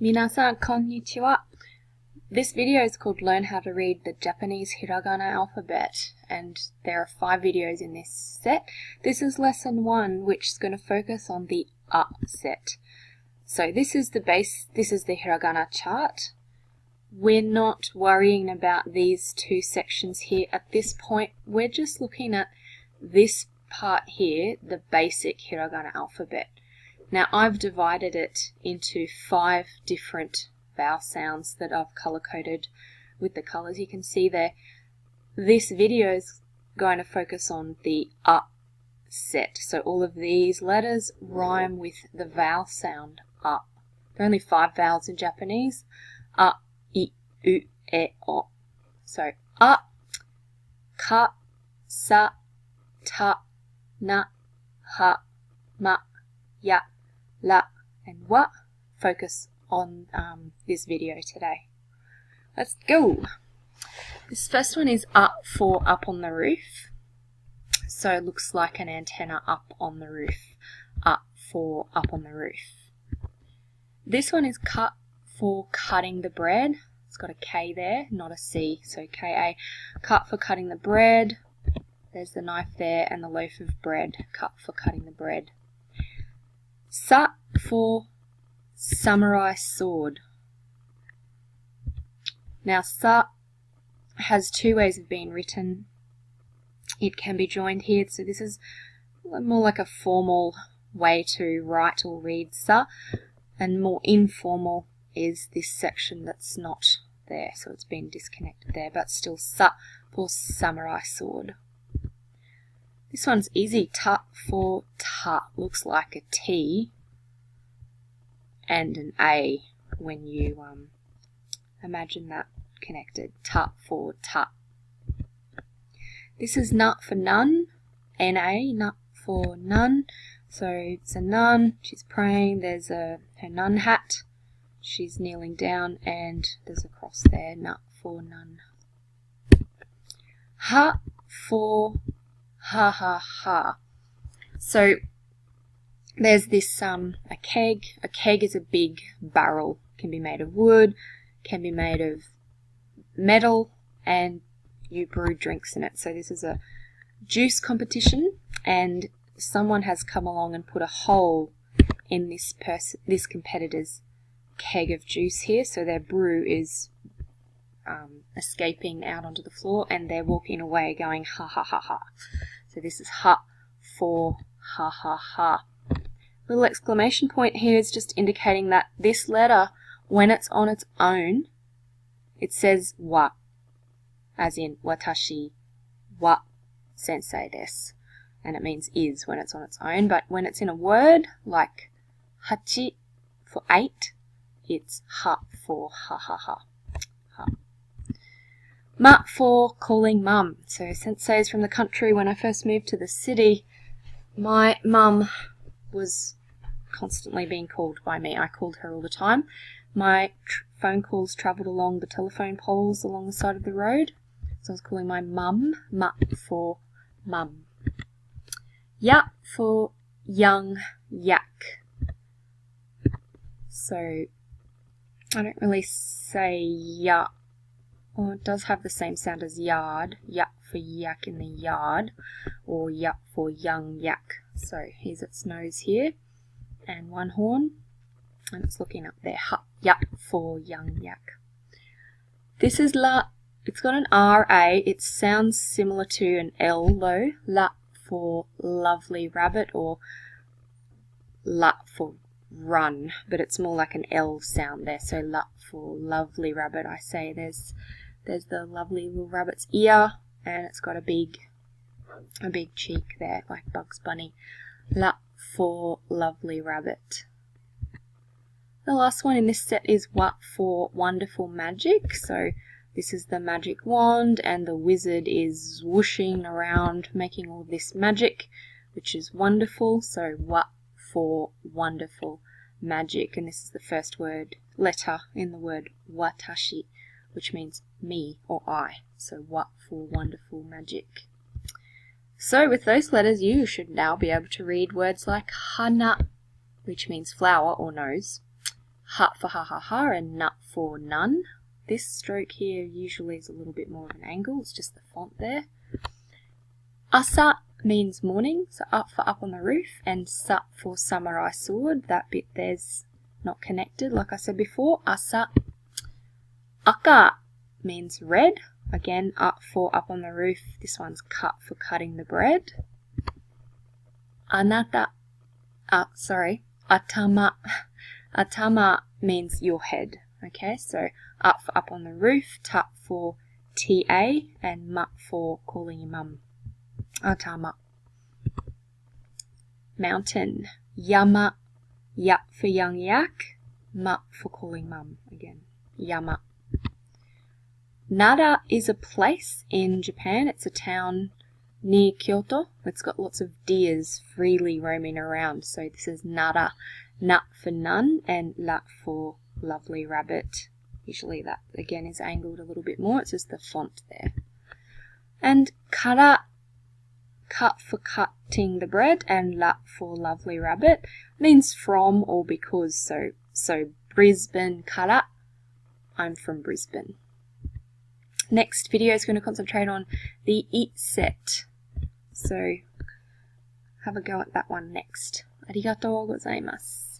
Minasan, konnichiwa. This video is called Learn How to Read the Japanese Hiragana Alphabet, and there are 5 videos in this set. This is lesson 1, which is going to focus on the A set. So this is the base, this is the hiragana chart. We're not worrying about these 2 sections here at this point. We're just looking at this part here, the basic hiragana alphabet. Now I've divided it into 5 different vowel sounds that I've color-coded with the colors you can see there. This video is going to focus on the A set. So all of these letters rhyme with the vowel sound A. There are only 5 vowels in Japanese. A, I, U, E, O. So A, Ka, Sa, Ta, Na, Ha, Ma, Ya, La, and Wa. Focus on this video today. Let's go. This first one is up for up on the roof. So it looks like an antenna up on the roof. Up for up on the roof. This one is cut for cutting the bread. It's got a K there, not a C, so K-A. Cut for cutting the bread. There's the knife there and the loaf of bread. Cut for cutting the bread. Sa for samurai sword. Now sa has 2 ways of being written. It can be joined here, so this is more like a formal way to write or read sa, and more informal is this section that's not there, so it's been disconnected there, but still sa for samurai sword. This one's easy. Ta for ta. Looks like a T and an A when you imagine that connected. Ta for ta. This is nut for nun. N-A, nut for nun. So it's a nun, she's praying, there's her nun hat, she's kneeling down, and there's a cross there, nut for nun. Ha for ha ha ha. So there's this a keg. A keg is a big barrel. Can be made of wood, can be made of metal, and you brew drinks in it. So this is a juice competition, and someone has come along and put a hole in this competitor's keg of juice here, so their brew is escaping out onto the floor, and they're walking away going ha ha ha ha. So this is ha for ha ha ha. Little exclamation point here is just indicating that this letter, when it's on its own, it says wa, as in watashi wa sensei desu, and it means is when it's on its own. But when it's in a word like hachi for 8, it's ha for ha ha ha. Ha. Ma for calling mum. So sensei is from the country. When I first moved to the city, my mum was constantly being called by me. I called her all the time. My phone calls travelled along the telephone poles along the side of the road. So I was calling my mum. Ma for mum. Ya for young yak. So I don't really say ya. Well, it does have the same sound as yard. Ya for yak in the yard, or ya for young yak. So here's its nose here, and one horn, and it's looking up there. Ha, ya for young yak. This is la. It's got an R-A. It sounds similar to an L though. La for lovely rabbit, or la for run, but it's more like an L sound there. So la for lovely rabbit. I say there's the lovely little rabbit's ear, and it's got a big cheek there, like Bugs Bunny. La for lovely rabbit. The last one in this set is wa for wonderful magic. So this is the magic wand, and the wizard is whooshing around making all this magic, which is wonderful. So wa for wonderful magic, and this is the first letter in the word watashi, which means me or I. So wa for wonderful magic. So with those letters, you should now be able to read words like hana, which means flower or nose, ha for ha ha ha and nut for none. This stroke here usually is a little bit more of an angle, it's just the font there. Asa means morning, so up for up on the roof, and sa for samurai sword. That bit there's not connected like I said before. Asa. Aka means red, again up for up on the roof. This one's cut for cutting the bread. Anata, atama. Atama means your head. Okay, so up for up on the roof, ta for TA, and ma for calling your mum. Atama. Mountain. Yama. Ya for young yak. Ma for calling mum. Again. Yama. Nara is a place in Japan. It's a town near Kyoto. It's got lots of deers freely roaming around. So this is Nara. Na for none and la for lovely rabbit. Usually that again is angled a little bit more. It's just the font there. And kara. Cut for cutting the bread, and la for lovely rabbit means from or because. So Brisbane kara, I'm from Brisbane. Next video is going to concentrate on the eat set. So have a go at that one next. Arigatou gozaimasu.